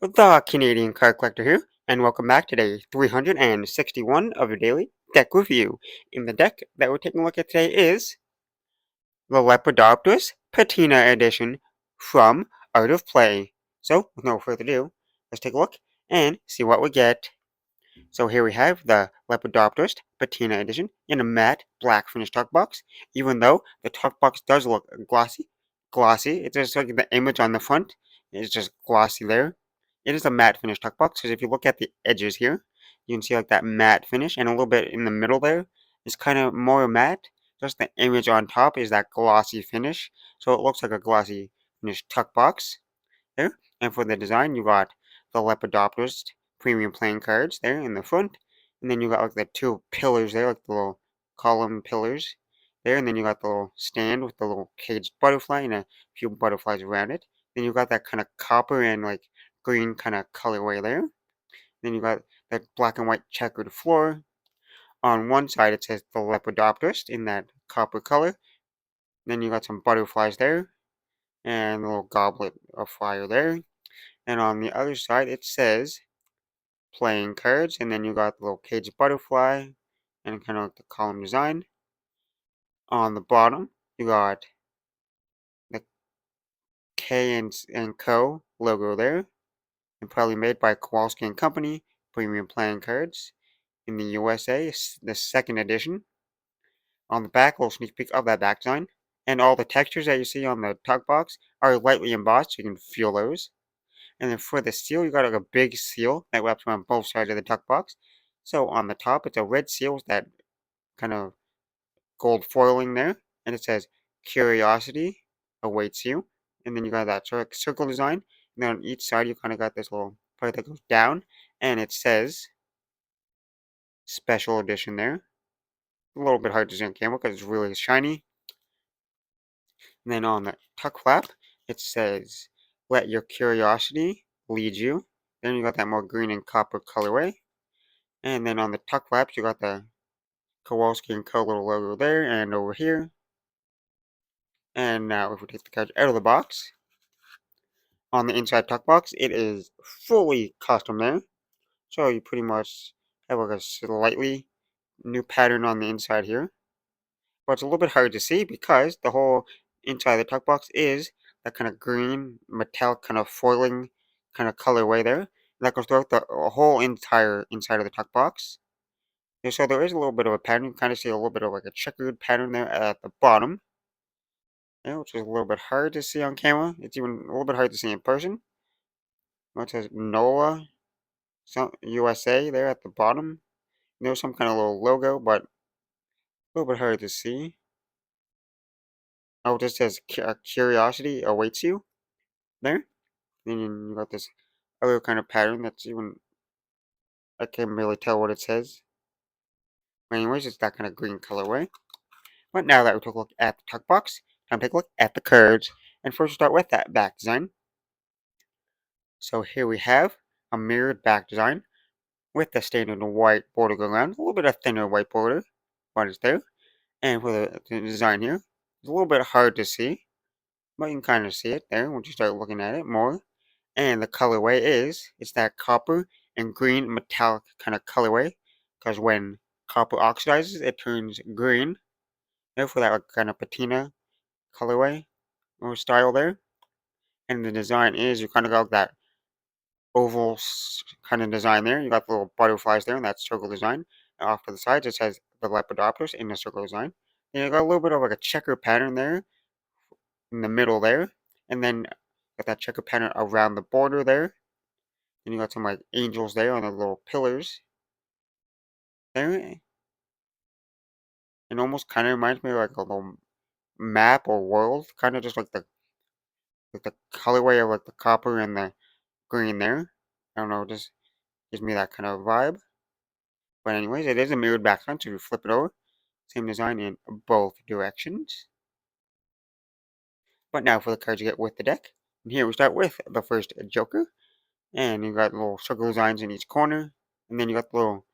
The Canadian Card Collector here, and welcome back to day 361 of your daily deck review. In the deck that we're taking a look at today is the Lepidopterist Patina Edition from Art of Play. So, with no further ado, let's take a look and see what we get. So here we have the Lepidopterist Patina Edition in a matte black finish tuck box. Even though the tuck box does look glossy, it's just like the image on the front is just glossy there. It is a matte finish tuck box because if you look at the edges here, you can see like that matte finish, and a little bit in the middle there is kind of more matte. Just the image on top is that glossy finish, so it looks like a glossy finish tuck box there. And for the design, you got the Lepidopterist premium playing cards there in the front, and then you got like the two pillars there, like the little column pillars there, and then you got the little stand with the little caged butterfly and a few butterflies around it. Then you got that kind of copper and like green kind of colorway there. Then you got that black and white checkered floor. On one side it says the Lepidopterist in that copper color. Then you got some butterflies there and a little goblet of fire there. And on the other side it says playing cards, and then you got the little cage butterfly and kind of like the column design. On the bottom, you got the K and Co logo there, and probably made by Kowalski and Company, premium playing cards in the USA, the second edition. On the back, a little sneak peek of that back design, and all the textures that you see on the tuck box are lightly embossed, so you can feel those. And then for the seal, you got like a big seal that wraps around both sides of the tuck box. So on the top, it's a red seal with that kind of gold foiling there, and it says "Curiosity awaits you." And then you got that circle design, and then on each side you kind of got this little part that goes down, and it says "Special Edition" there. A little bit hard to see on camera because it's really shiny. And then on the tuck flap, it says "Let your curiosity lead you." Then you got that more green and copper colorway. And then on the tuck flaps, you got the Kowalski and Co. little logo there and over here. And now if we take the cards out of the box, on the inside tuck box, it is fully custom there. So you pretty much have like a slightly new pattern on the inside here. But it's a little bit hard to see because the whole inside of the tuck box is that kind of green metallic kind of foiling kind of colorway there. And that goes throughout the whole entire inside of the tuck box. And so there is a little bit of a pattern. You kind of see a little bit of like a checkered pattern there at the bottom. Yeah, which is a little bit hard to see on camera. It's even a little bit hard to see in person. It says NOLA USA there at the bottom. There's some kind of little logo, but a little bit hard to see. Oh, it just says Curiosity awaits you there. Then you got this other kind of pattern that's even, I can't really tell what it says. But anyways, it's that kind of green colorway. But now that we took a look at the tuck box, time to take a look at the cards. And first we'll start with that back design. So here we have a mirrored back design with the standard white border going around. A little bit of thinner white border, but it's there. And for the design here, it's a little bit hard to see, but you can kind of see it there once you start looking at it more. And the colorway it's that copper and green metallic kind of colorway, because when copper oxidizes, it turns green. Therefore, that like, kind of patina colorway or style there. And the design is you kind of got that oval kind of design there. You got the little butterflies there, and that circle design. And off to the sides, it says the Lepidopterist in the circle design. And you got a little bit of like a checker pattern there in the middle there, and then got that checker pattern around the border there. And you got some like angels there on the little pillars there. It almost kind of reminds me of like a little map or world, kind of just like the colorway of like the copper and the green there. I don't know, it just gives me that kind of vibe. But anyways, it is a mirrored background, so you flip it over. Same design in both directions. But now for the cards you get with the deck. And here we start with the first Joker. And you got little circle designs in each corner. And then you got the little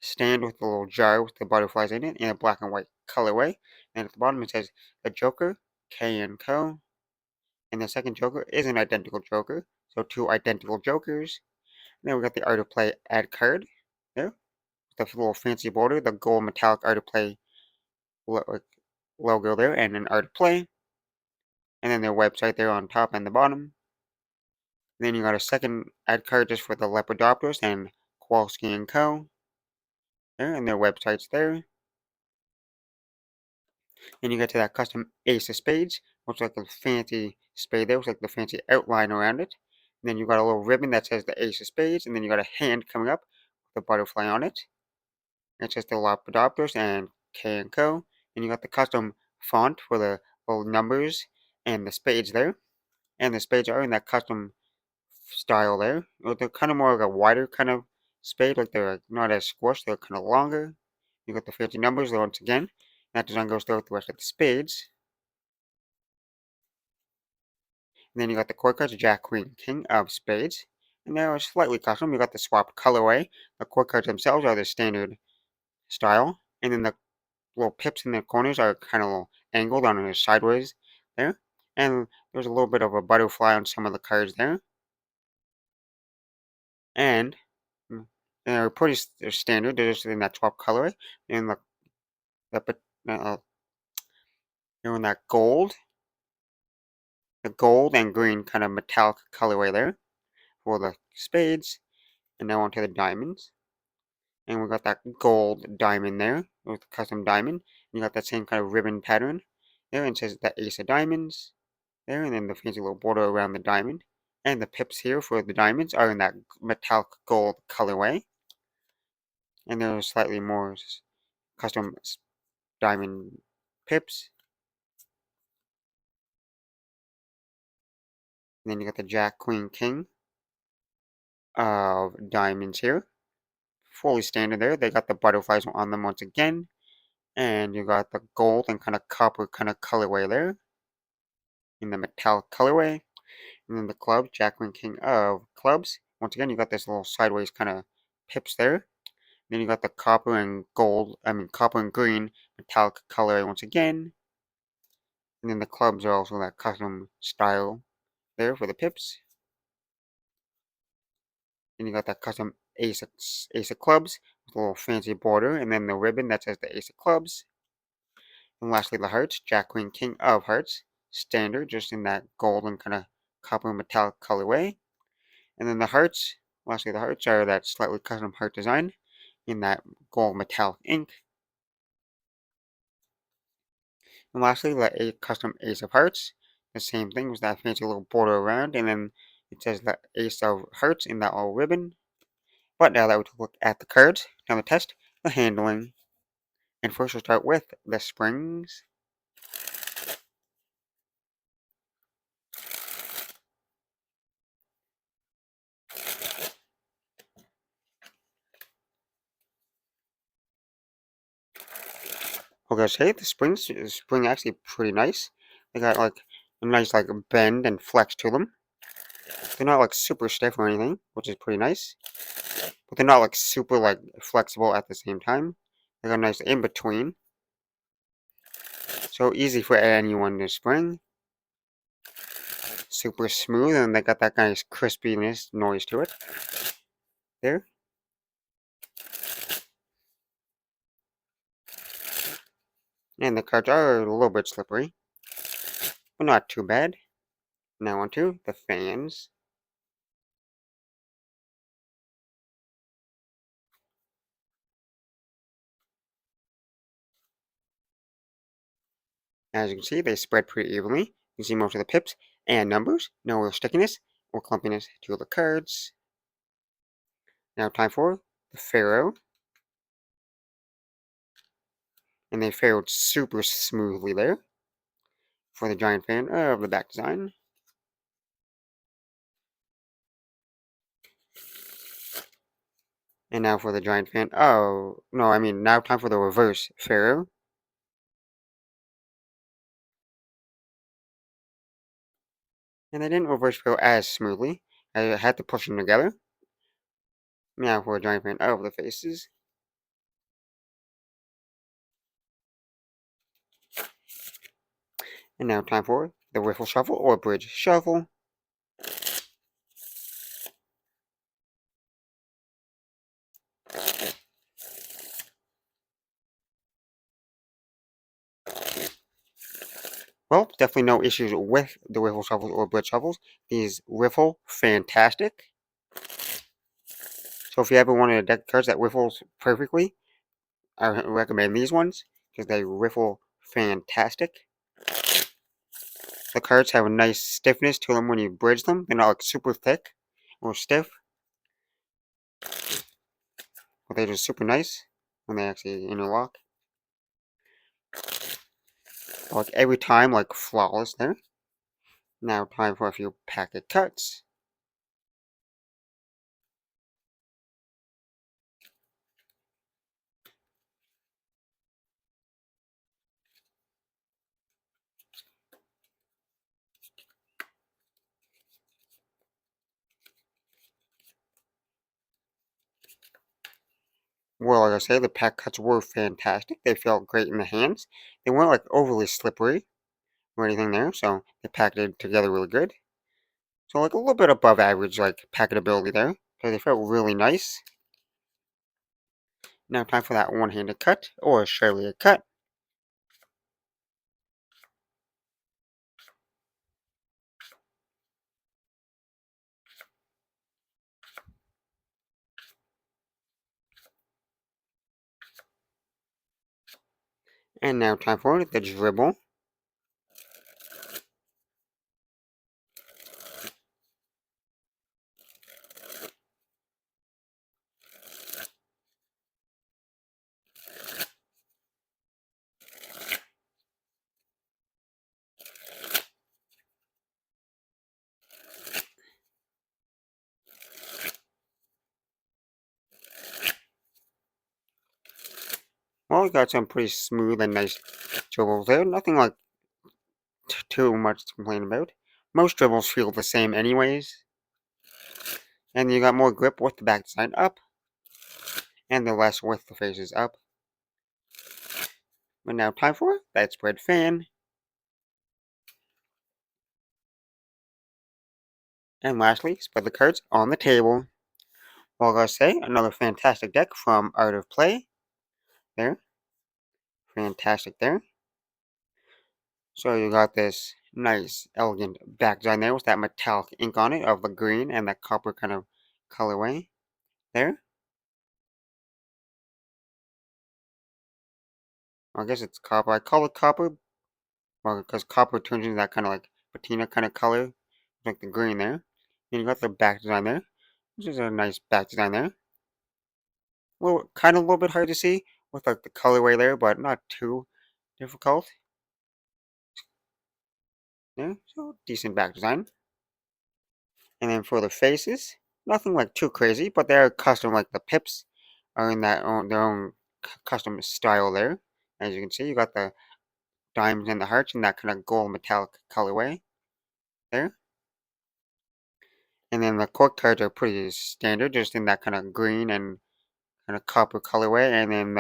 stand with the little jar with the butterflies in it in a black and white colorway. And at the bottom it says the Joker, K and Co. And the second joker is an identical joker. So two identical jokers. And then we got the art of play add card there. The little fancy border, the gold metallic art of play logo there, and an art of play. And then their website there on top and the bottom. And then you got a second add card just for the Lepidopterist and Kowalski and Co. There, and their websites there. Then you get to that custom ace of spades, looks like a fancy spade there, looks like the fancy outline around it. And then you got a little ribbon that says the ace of spades, and then you got a hand coming up with a butterfly on it. And it says the Lepidopterist and K and Co. And you got the custom font for the little numbers and the spades there. And the spades are in that custom style there. They're kind of more like a wider kind of spade, like they're not as squished, they're kind of longer. You got the fancy numbers once again. That design goes throughout the rest of the spades. And then you got the court cards, Jack, Queen, King of Spades. And they're slightly custom. You got the swap colorway. The court cards themselves are the standard style. And then the little pips in the corners are kind of angled on the sideways there. And there's a little bit of a butterfly on some of the cards there. And they're pretty standard. They're just in that swap colorway. And they're in that the gold and green kind of metallic colorway there for the spades. And now onto the diamonds. And we got that gold diamond there with the custom diamond. You got that same kind of ribbon pattern there, and it says the ace of diamonds there, and then the fancy little border around the diamond. And the pips here for the diamonds are in that metallic gold colorway. And there are slightly more custom diamond pips. And then you got the Jack, Queen, King of diamonds here. Fully standard there. They got the butterflies on them once again. And you got the gold and kind of copper kind of colorway there in the metallic colorway. And then the club, Jack, Queen, King of clubs. Once again, you got this little sideways kind of pips there. Then you got the copper and copper and green metallic colorway once again. And then the clubs are also that custom style there for the pips. Then you got that custom ace of clubs with a little fancy border, and then the ribbon that says the ace of clubs. And lastly, the hearts, Jack, Queen, King of hearts, standard, just in that golden kind of copper metallic colorway. And then the hearts, lastly, the hearts are that slightly custom heart design in that gold metallic ink. And lastly, the custom ace of hearts, the same thing with that fancy little border around, and then it says the ace of hearts in that little ribbon. But now that we look at the cards, now the test, the handling. And first we'll start with the springs. Okay, say the spring actually pretty nice. They got like a nice like bend and flex to them. They're not like super stiff or anything, which is pretty nice. But they're not like super like flexible at the same time. They got a nice in between. So easy for anyone to spring. Super smooth, and they got that nice crispiness noise to it. There. And the cards are a little bit slippery, but not too bad. Now onto the fans. As you can see, they spread pretty evenly. You can see most of the pips and numbers. No real stickiness or clumpiness to the cards. Now time for the Pharaoh. And they fared super smoothly there for the giant fan of the back design. And now for the giant fan. Oh, no, I mean, now time for the reverse Pharaoh. And they didn't reverse Pharaoh as smoothly. I had to push them together. Now for a giant fan of the faces. And now time for the riffle shuffle or bridge shuffle. Well, definitely no issues with the riffle shuffles or bridge shuffles. These riffle fantastic. So if you ever wanted a deck of cards that riffles perfectly, I recommend these ones because they riffle fantastic. The cards have a nice stiffness to them when you bridge them. They're not like super thick or stiff, but they're just super nice when they actually interlock. Like every time, like flawless there. Now time for a few packet cuts. Well, like I say, the pack cuts were fantastic. They felt great in the hands. They weren't like overly slippery or anything there, so they packed it together really good. So like a little bit above average, like packability there, because they felt really nice. Now time for that one-handed cut or surely cut. And now time for the dribble. Well, we got some pretty smooth and nice dribbles there. Nothing like too much to complain about. Most dribbles feel the same anyways. And you got more grip with the back side up, and the less with the faces up. But now time for that spread fan. And lastly, spread the cards on the table. Well, I gotta say, another fantastic deck from Art of Play. There. Fantastic there. So you got this nice, elegant back design there with that metallic ink on it of the green and that copper kind of colorway there. I guess it's copper. I call it copper because copper turns into that kind of like patina kind of color, like the green there. And you got the back design there, which is a nice back design there. Well, kind of a little bit hard to see with like the colorway there, but not too difficult. Yeah, so decent back design. And then for the faces, nothing like too crazy, but they're custom. Like the pips are in their own custom style there. As you can see, you got the diamonds and the hearts in that kind of gold metallic colorway there. And then the cork cards are pretty standard, just in that kind of green and kind of copper colorway. And then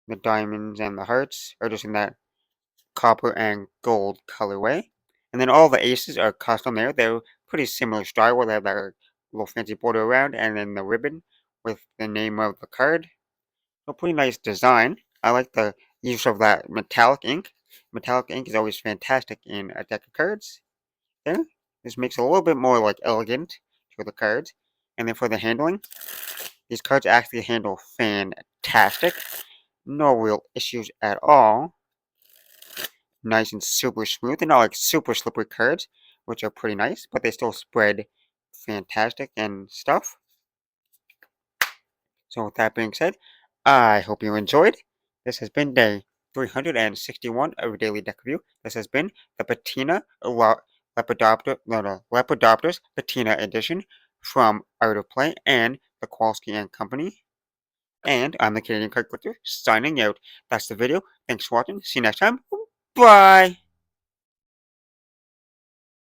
the diamonds and the hearts are just in that copper and gold colorway. And then all the aces are custom there. They're pretty similar style where they have that little fancy border around and then the ribbon with the name of the card. So pretty nice design. I like the use of that metallic ink. Metallic ink is always fantastic in a deck of cards. There. This makes it a little bit more like elegant for the cards. And then for the handling, these cards actually handle fantastic. No real issues at all. Nice and super smooth. They're not like super slippery cards, which are pretty nice, but they still spread fantastic and stuff. So with that being said, I hope you enjoyed. This has been day 361 of Daily Deck Review. This has been the Lepidopterist Patina Edition from Art of Play and the Kowalski and Company. And I'm the Canadian Card Collector signing out. That's the video. Thanks for watching. See you next time. Bye!